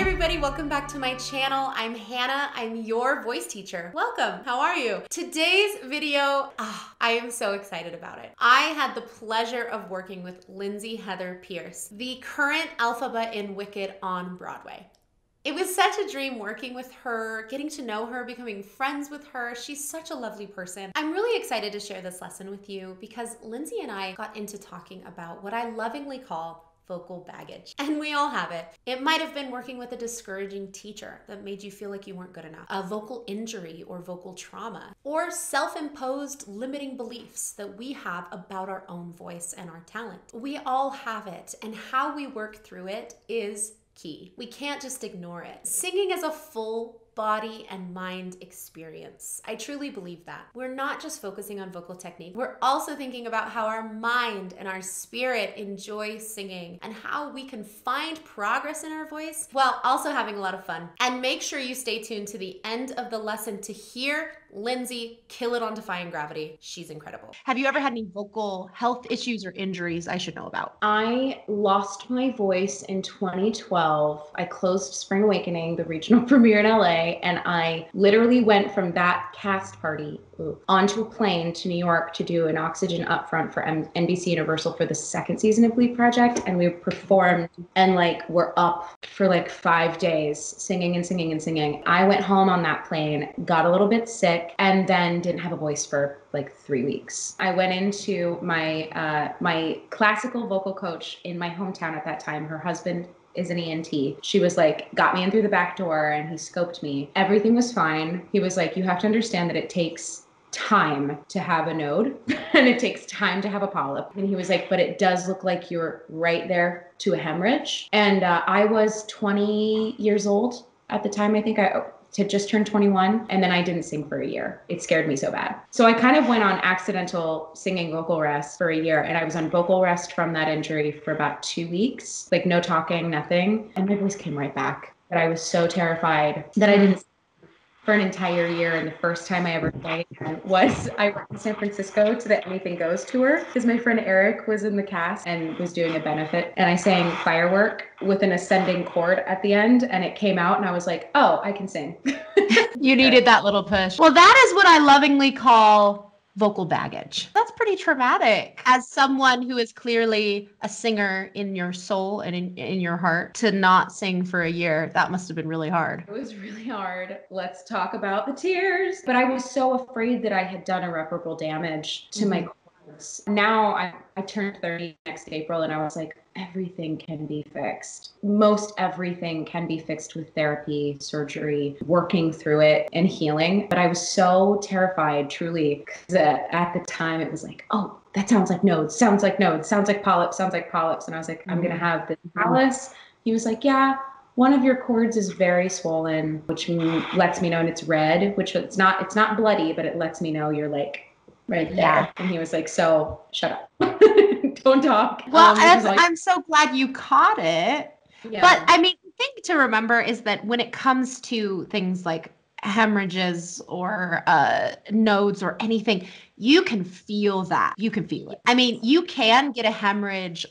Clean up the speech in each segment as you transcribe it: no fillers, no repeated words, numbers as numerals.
Hi everybody, welcome back to my channel. I'm Hannah, I'm your voice teacher. Welcome, how are you? Today's video, I am so excited about it. I had the pleasure of working with Lindsay Heather Pearce, the current Elphaba in Wicked on Broadway. It was such a dream working with her, getting to know her, becoming friends with her. She's such a lovely person. I'm really excited to share this lesson with you because Lindsay and I got into talking about what I lovingly call vocal baggage. And we all have it. It might have been working with a discouraging teacher that made you feel like you weren't good enough, a vocal injury or vocal trauma, or self-imposed limiting beliefs that we have about our own voice and our talent. We all have it, and how we work through it is key. We can't just ignore it. Singing is a full body and mind experience. I truly believe that. We're not just focusing on vocal technique. We're also thinking about how our mind and our spirit enjoy singing and how we can find progress in our voice while also having a lot of fun. And make sure you stay tuned to the end of the lesson to hear Lindsay kill it on Defying Gravity. She's incredible. Have you ever had any vocal health issues or injuries I should know about? I lost my voice in 2012. I closed Spring Awakening, the regional premiere in LA, and I literally went from that cast party onto a plane to New York to do an oxygen upfront for NBC Universal for the second season of Glee Project. And we performed and we're up for 5 days singing and singing and singing. I went home on that plane, got a little bit sick, and then didn't have a voice for 3 weeks. I went into my my classical vocal coach in my hometown at that time. Her husband is an ENT. She was got me in through the back door and he scoped me. Everything was fine. He was like, you have to understand that it takes time to have a node and it takes time to have a polyp. And he was like, but it does look like you're right there to a hemorrhage. And I was 20 years old at the time. I think I had just turned 21, and then I didn't sing for a year. It scared me so bad. So I kind of went on accidental singing vocal rest for a year, and I was on vocal rest from that injury for about 2 weeks, no talking, nothing. And my voice came right back. But I was so terrified that I didn't for an entire year. And the first time I ever sang was I went to San Francisco to the Anything Goes tour because my friend Eric was in the cast and was doing a benefit. And I sang Firework with an ascending chord at the end, and it came out and I was like, oh, I can sing. You needed that little push. Well, that is what I lovingly call vocal baggage. That's pretty traumatic. As someone who is clearly a singer in your soul and in your heart, to not sing for a year, that must have been really hard. It was really hard. Let's talk about the tears. But I was so afraid that I had done irreparable damage to my cords. Now I turned 30 next April, and I was like, everything can be fixed. Most everything can be fixed with therapy, surgery, working through it, and healing. But I was so terrified, truly, because at the time it was like, oh, that sounds like nodes, sounds like nodes, sounds like polyps, sounds like polyps. And I was like, I'm going to have this callus. He was like, yeah, one of your cords is very swollen, which lets me know, and it's red, which it's not bloody, but it lets me know you're right there. Yeah. And he was like, so shut up. Don't talk. Well, I'm so glad you caught it. Yeah. But I mean, the thing to remember is that when it comes to things like hemorrhages or nodes or anything, you can feel that. You can feel it. I mean, you can get a hemorrhage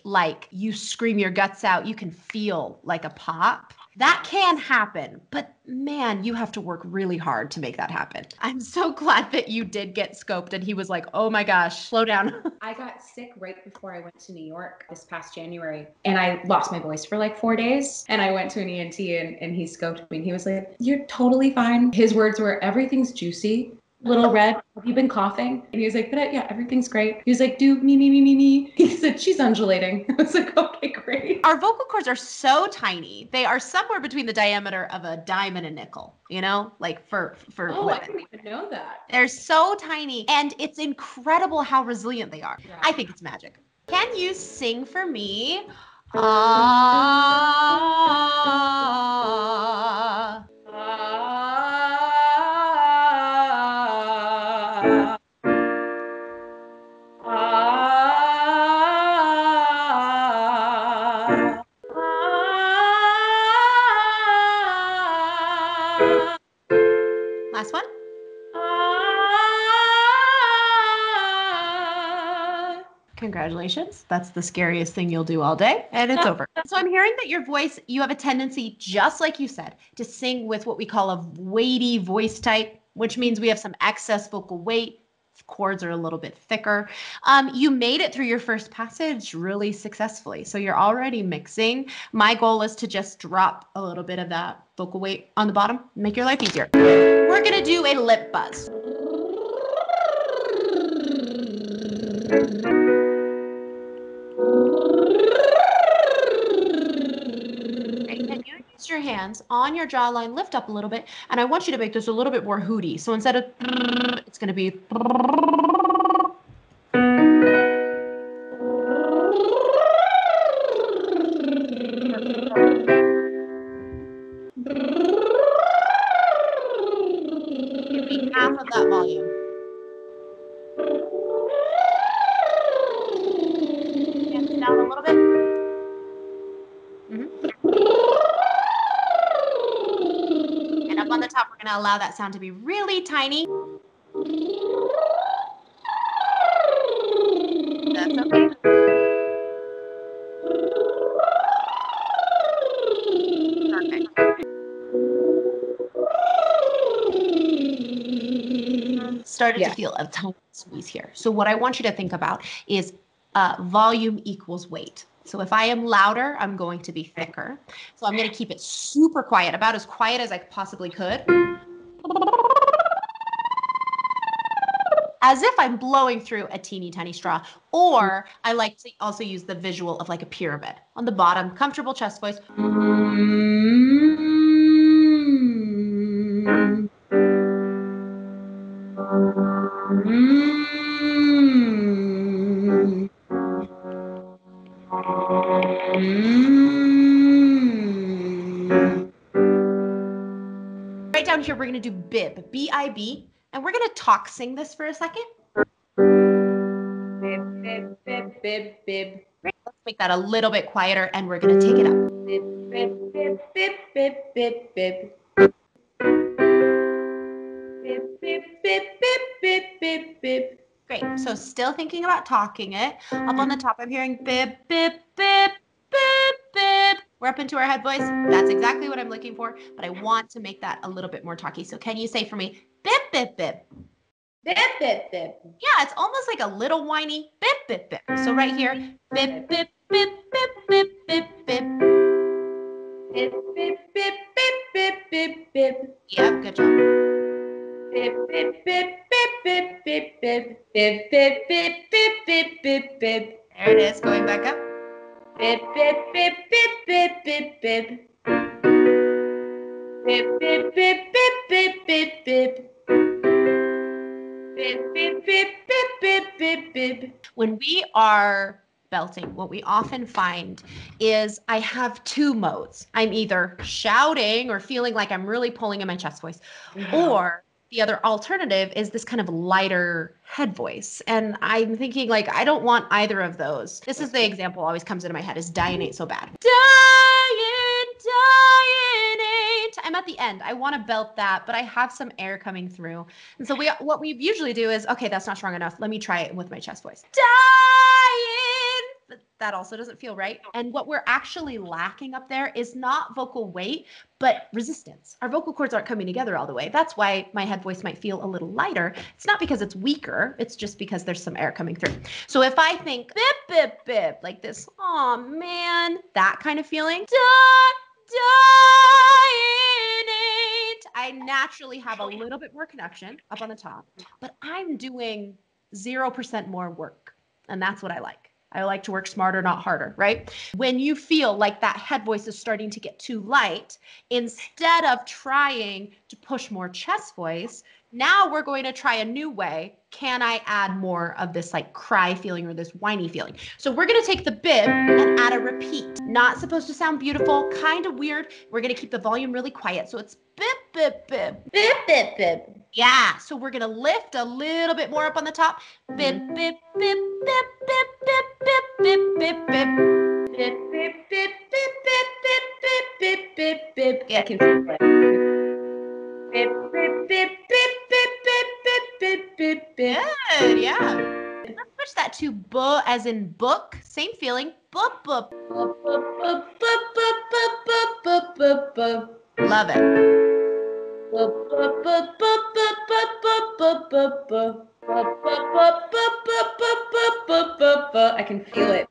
you scream your guts out. You can feel like a pop. That can happen, but man, you have to work really hard to make that happen. I'm so glad that you did get scoped and he was like, oh my gosh, slow down. I got sick right before I went to New York this past January, and I lost my voice for 4 days. And I went to an ENT and he scoped me and he was like, you're totally fine. His words were, everything's juicy. Little red, have you been coughing? And he was like, but yeah, everything's great. He was like, do me. He said, she's undulating. I was like, okay, great. Our vocal cords are so tiny. They are somewhere between the diameter of a dime and a nickel, for Oh, women. I didn't even know that. They're so tiny, and it's incredible how resilient they are. Yeah. I think it's magic. Can you sing for me? Last one. Congratulations. Congratulations. That's the scariest thing you'll do all day, and it's over. So I'm hearing that your voice, you have a tendency, just like you said, to sing with what we call a weighty voice type, which means we have some excess vocal weight. Chords are a little bit thicker. You made it through your first passage really successfully. So you're already mixing. My goal is to just drop a little bit of that vocal weight on the bottom, make your life easier. We're going to do a lip buzz. And you use your hands on your jawline, lift up a little bit, and I want you to make this a little bit more hooty. So instead of, it's going to be. Give me half of that volume. Hands down a little bit. And up on the top, we're going to allow that sound to be really tiny. That's okay. Perfect. Started to feel a tiny squeeze here. So what I want you to think about is volume equals weight. So if I am louder, I'm going to be thicker. So I'm going to keep it super quiet, about as quiet as I possibly could. As if I'm blowing through a teeny tiny straw. Or I like to also use the visual of like a pyramid. On the bottom, comfortable chest voice. Right down here, we're going to do bib, B-I-B, and we're going to talk sing this for a second. Bib, bib, bib, bib, bib. Great. Let's make that a little bit quieter, and we're going to take it up. Bib, bib, bib, bib, bib, bib, bib. Bib, bib, bib, bib, bib, bib, bib. Great. So still thinking about talking it. Up on the top, I'm hearing bib, bib, bib, bib, bib. We're up into our head voice. That's exactly what I'm looking for, but I want to make that a little bit more talky. So can you say for me, bib, bib, bib? Bib, bib, bib. Yeah, it's almost like a little whiny bib, bib, bib. So right here, bib, bib, bib, bib, bib, bib, bib. Bib, bib, bib, bib, bib, bib, bib. Yep, good job. Bib, bib, bib, bib, bib, bib, bib. Bib, bib, bib, bib, bib, bib, bib. There it is, going back up. Bib, bib, bib, bib, bib, bib, bib. Bib, bib, bib, bib, bib, bib, bib. Bib, bib, bib, bib, bib, bib, bib. When we are belting, what we often find is I have two modes. I'm either shouting or feeling like I'm really pulling in my chest voice, or the other alternative is this kind of lighter head voice. And I'm thinking like, I don't want either of those. This is the example always comes into my head is dying ain't so bad. Dying, dying ain't. I'm at the end. I want to belt that, but I have some air coming through. And so what we usually do is, okay, that's not strong enough. Let me try it with my chest voice. Dying. But that also doesn't feel right. And what we're actually lacking up there is not vocal weight, but resistance. Our vocal cords aren't coming together all the way. That's why my head voice might feel a little lighter. It's not because it's weaker. It's just because there's some air coming through. So if I think bip, bip, bip, like this, oh man, that kind of feeling, I naturally have a little bit more connection up on the top, but I'm doing 0% more work. And that's what I like. I like to work smarter, not harder, right? When you feel like that head voice is starting to get too light, instead of trying to push more chest voice, now we're going to try a new way. Can I add more of this like cry feeling or this whiny feeling? So we're going to take the bib and add a repeat. Not supposed to sound beautiful, kind of weird. We're going to keep the volume really quiet. So it's bib, bib, bib. Bib, bib, bib. Yeah, so we're going to lift a little bit more up on the top. Bib, bib, bib, bib, bib, bib, bib, bib, bib, bib. Bib, bib, bib, bib, bib, bib, bib, bib, bib, bib. Yeah. I can feel it. Bib, bib, bib, bib, bib, bib, bib, bib, bib, bib. Good, yeah. Let's switch that to B as in book. Same feeling. Boop, boop. Love it. I can feel it.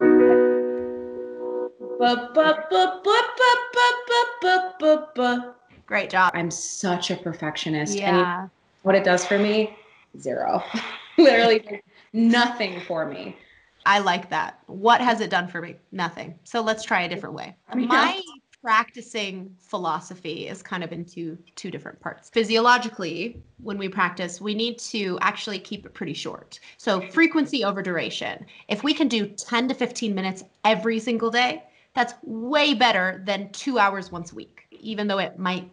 Great job. I'm such a perfectionist. Yeah. And you know what it does for me? Zero. Literally nothing for me. I like that. What has it done for me? Nothing. So let's try a different way. Yeah. My practicing philosophy is kind of into two different parts. Physiologically, when we practice, we need to actually keep it pretty short. So frequency over duration. If we can do 10 to 15 minutes every single day, that's way better than 2 hours once a week, even though it might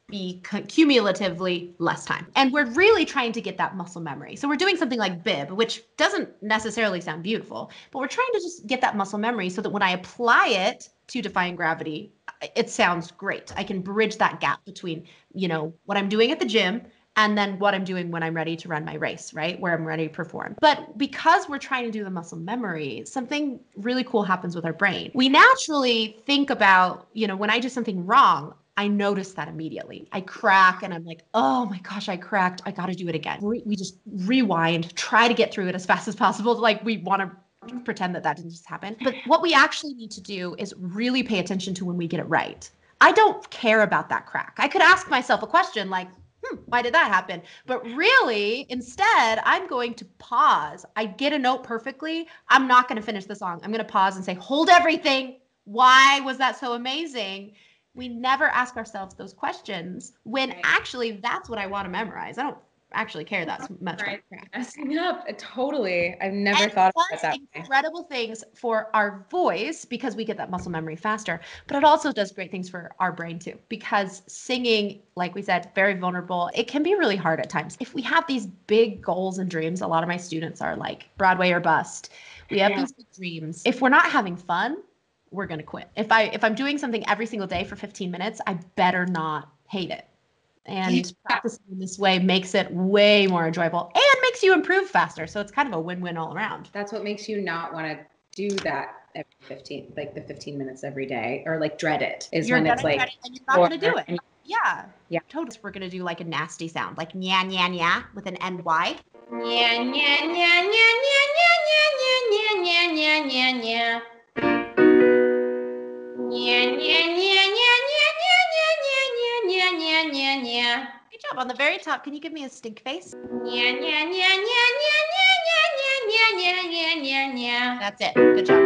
be cumulatively less time. And we're really trying to get that muscle memory. So we're doing something like bib, which doesn't necessarily sound beautiful, but we're trying to just get that muscle memory so that when I apply it to defying gravity, it sounds great. I can bridge that gap between, you know, what I'm doing at the gym and then what I'm doing when I'm ready to run my race, right? Where I'm ready to perform. But because we're trying to do the muscle memory, something really cool happens with our brain. We naturally think about, you know, when I do something wrong, I notice that immediately. I crack and I'm like, oh my gosh, I cracked. I got to do it again. We just rewind, try to get through it as fast as possible. Like we want to pretend that that didn't just happen. But what we actually need to do is really pay attention to when we get it right. I don't care about that crack. I could ask myself a question like, why did that happen? But really, instead, I'm going to pause. I get a note perfectly. I'm not going to finish the song. I'm going to pause and say, hold everything. Why was that so amazing? We never ask ourselves those questions when actually that's what I want to memorize. I don't actually care that much. Right. Messing up. Totally. I've never thought about it that way. Incredible things for our voice because we get that muscle memory faster, but it also does great things for our brain too, because singing, like we said, very vulnerable. It can be really hard at times. If we have these big goals and dreams, a lot of my students are like Broadway or bust. We have these big dreams. If we're not having fun, we're going to quit. If I'm doing something every single day for 15 minutes, I better not hate it. And practicing in this way makes it way more enjoyable and makes you improve faster. So it's kind of a win-win all around. That's what makes you not want to do that every 15, like the 15 minutes every day, or like dread it is when it's like, and you're not going to do it. Yeah. Totally. We're going to do like a nasty sound, like nya, nya, nya with an NY. Nya, nya, nya, nya, nya, nya, nya, nya, nya, nya, nya, nya. Good job. On the very top, can you give me a stink face? That's it. Good job.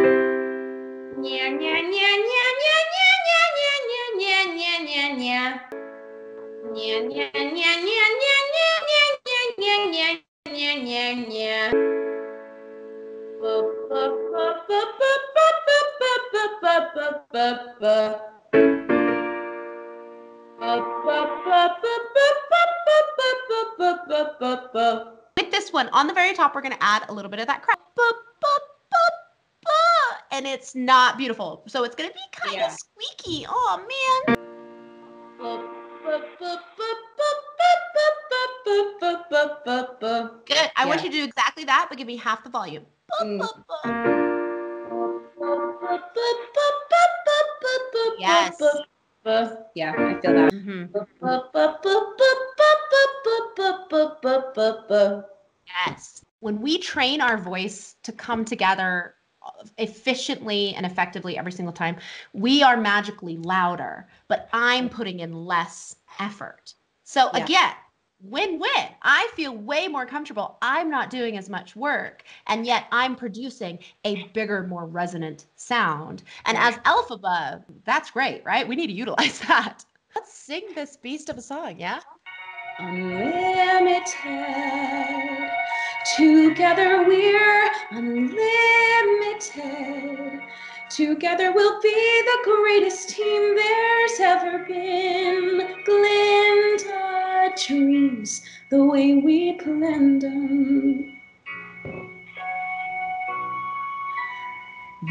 With this one, on the very top, we're going to add a little bit of that crack. And it's not beautiful. So it's going to be kind of squeaky. Oh, man. Good. I want you to do exactly that, but give me half the volume. Yes. Yeah, I feel that. Yes. When we train our voice to come together efficiently and effectively every single time, we are magically louder, but I'm putting in less effort. So again, win-win. I feel way more comfortable. I'm not doing as much work, and yet I'm producing a bigger, more resonant sound. And as Elphaba, that's great, right? We need to utilize that. Let's sing this beast of a song, yeah? Unlimited. Together we're unlimited. Together we'll be the greatest team there's ever been. Glint our dreams the way we planned them.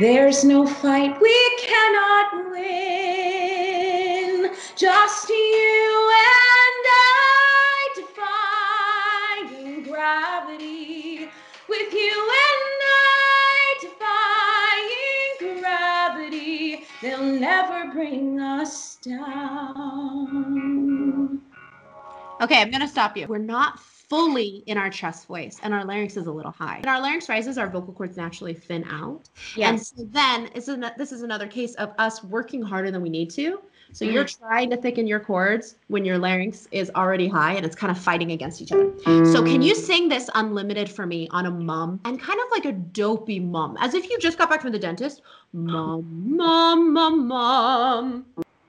There's no fight we cannot win. Just you and I defying gravity. With you and I they'll never bring us down. Okay, I'm going to stop you. We're not fully in our chest voice, and our larynx is a little high. When our larynx rises, our vocal cords naturally thin out. Yes. And so then this is another case of us working harder than we need to. So you're trying to thicken your cords when your larynx is already high and it's kind of fighting against each other. So can you sing this unlimited for me on a mum and kind of like a dopey mum, as if you just got back from the dentist? Mum, mum, mum, mum.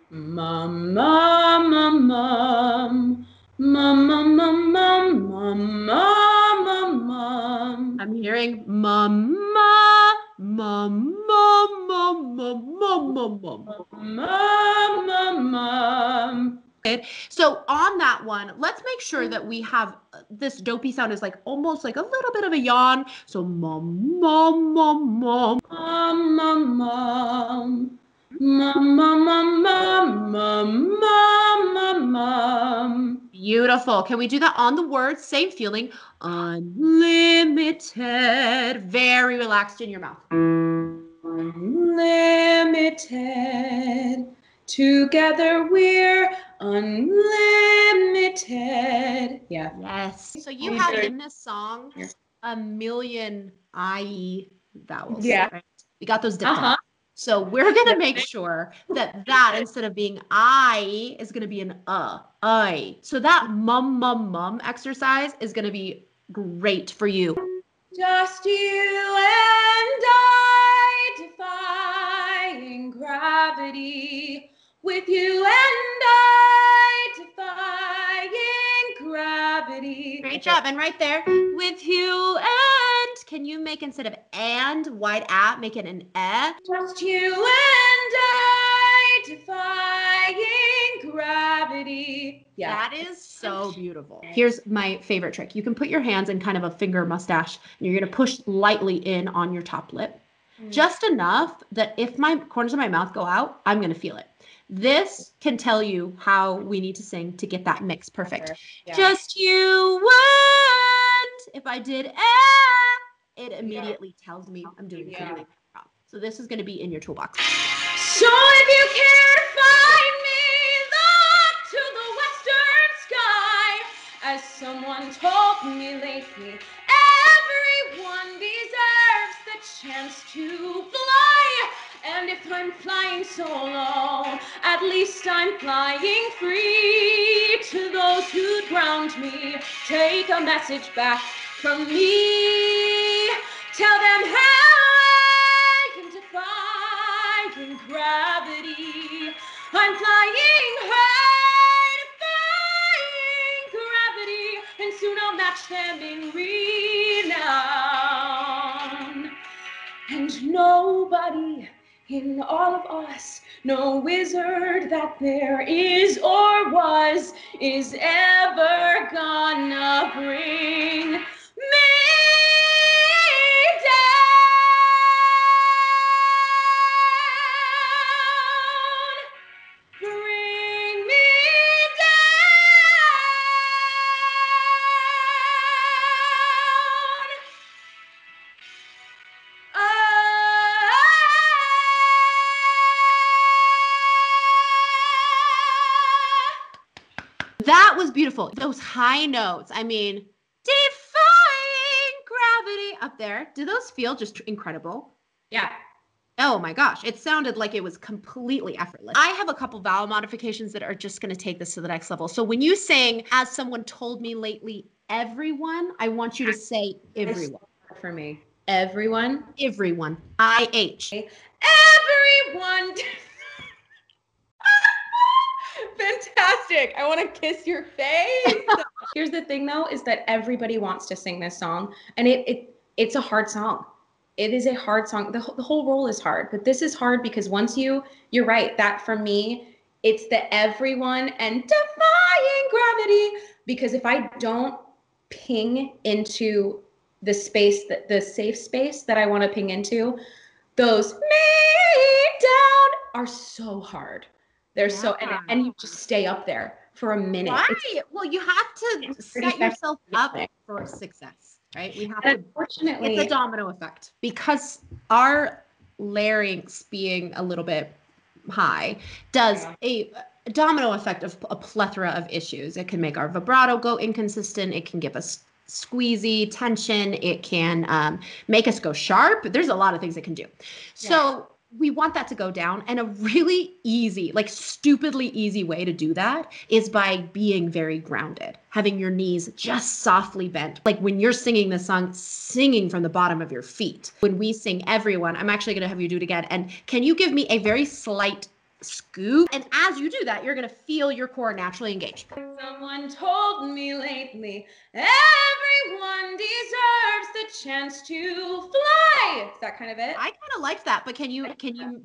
Mum, mum, mum, mum. Mum, mum, mum, mum, mum, mum, mum, mum. I'm hearing mama, mum, mum, mum, mum, mum, mum, mum. Mum, mum, mum. So on that one, let's make sure that we have this dopey sound is like almost like a little bit of a yawn. So mum, mum, mum, mum. Mum, mum, mum. Mum, mum, mum, mum, mum, mum, mum, mum. Beautiful. Can we do that on the words? Same feeling. Unlimited. Very relaxed in your mouth. Unlimited. Together we're unlimited. Yeah. Yes. So you have in this song a million IE vowels. Yeah. Right? We got those diphthongs. So we're going to make sure that instead of being I is going to be an I. So that mum, mum, mum exercise is going to be great for you. Just you and I defying gravity. With you and I defying gravity. Great job. And right there, with you and, can you make instead of and, wide at, make it an e? Just you and I defying gravity. Yeah. That is so beautiful. Here's my favorite trick. You can put your hands in kind of a finger mustache, and you're going to push lightly in on your top lip. Just enough that if my corners of my mouth go out, I'm going to feel it. This can tell you how we need to sing to get that mix perfect. Yeah. Just you and if I did it immediately tells me I'm doing something wrong. So this is going to be in your toolbox. So if you care to find me, look to the western sky. As someone told me lately, everyone deserves the chance to fly. And if I'm flying solo, at least I'm flying free. To those who drowned me, take a message back from me. Tell them how I can defy gravity. I'm flying high, defying gravity, and soon I'll match them in renown. And nobody in all of us, no wizard that there is or was, is ever gonna bring me down. Bring me down. That was beautiful. Those high notes. I mean, defying gravity up there. Do those feel just incredible? Yeah. Oh my gosh. It sounded like it was completely effortless. I have a couple vowel modifications that are just going to take this to the next level. So when you sing, as someone told me lately, everyone, I want you to say everyone. For me. Everyone. Everyone. IH. Everyone. Fantastic. I want to kiss your face. Here's the thing though, is that everybody wants to sing this song, and it's a hard song. It is a hard song. The whole role is hard, but this is hard because once you're right, that for me, it's the everyone and defying gravity, because if I don't ping into the space, the safe space that I want to ping into, those me down are so hard. They're so, and you just stay up there for a minute. Right. Well, you have to set yourself up for success, right? We have to, unfortunately, it's a domino effect because our larynx being a little bit high does a domino effect of a plethora of issues. It can make our vibrato go inconsistent. It can give us squeezy tension. It can make us go sharp. There's a lot of things it can do. So we want that to go down. And a really easy, like stupidly easy way to do that is by being very grounded, having your knees just softly bent. Like when you're singing this song, singing from the bottom of your feet. When we sing Everyone, I'm actually going to have you do it again. And can you give me a very slight scoop? And as you do that, you're going to feel your core naturally engaged. Someone told me lately, everyone deserves the chance to fly. Is that kind of it? I kind of like that, but can you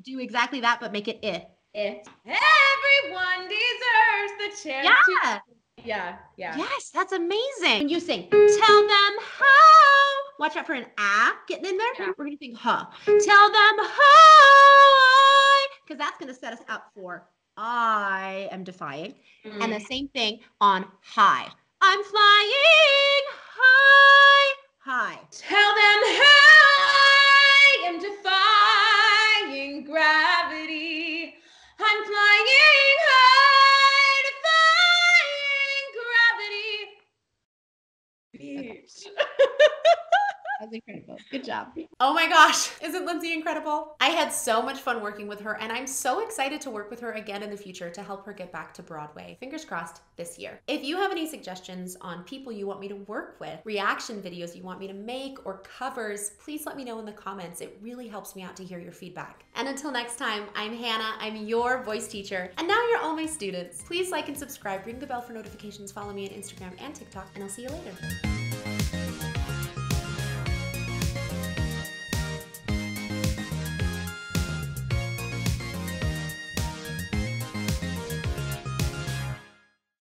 do exactly that, but make it it? Everyone deserves the chance to. Yeah. Yes, that's amazing. When you sing, tell them how. Watch out for an ah getting in there. Yeah. We're gonna sing huh. Tell them how, because that's gonna set us up for I am defying, and the same thing on high. I'm flying high. Tell them how I am defying gravity. I'm flying high, defying gravity. Beach. That's incredible. Good job. Oh my gosh, isn't Lindsay incredible? I had so much fun working with her, and I'm so excited to work with her again in the future to help her get back to Broadway. Fingers crossed this year. If you have any suggestions on people you want me to work with, reaction videos you want me to make, or covers, please let me know in the comments. It really helps me out to hear your feedback. And until next time, I'm Hannah. I'm your voice teacher, and now you're all my students. Please like and subscribe, ring the bell for notifications, follow me on Instagram and TikTok, and I'll see you later.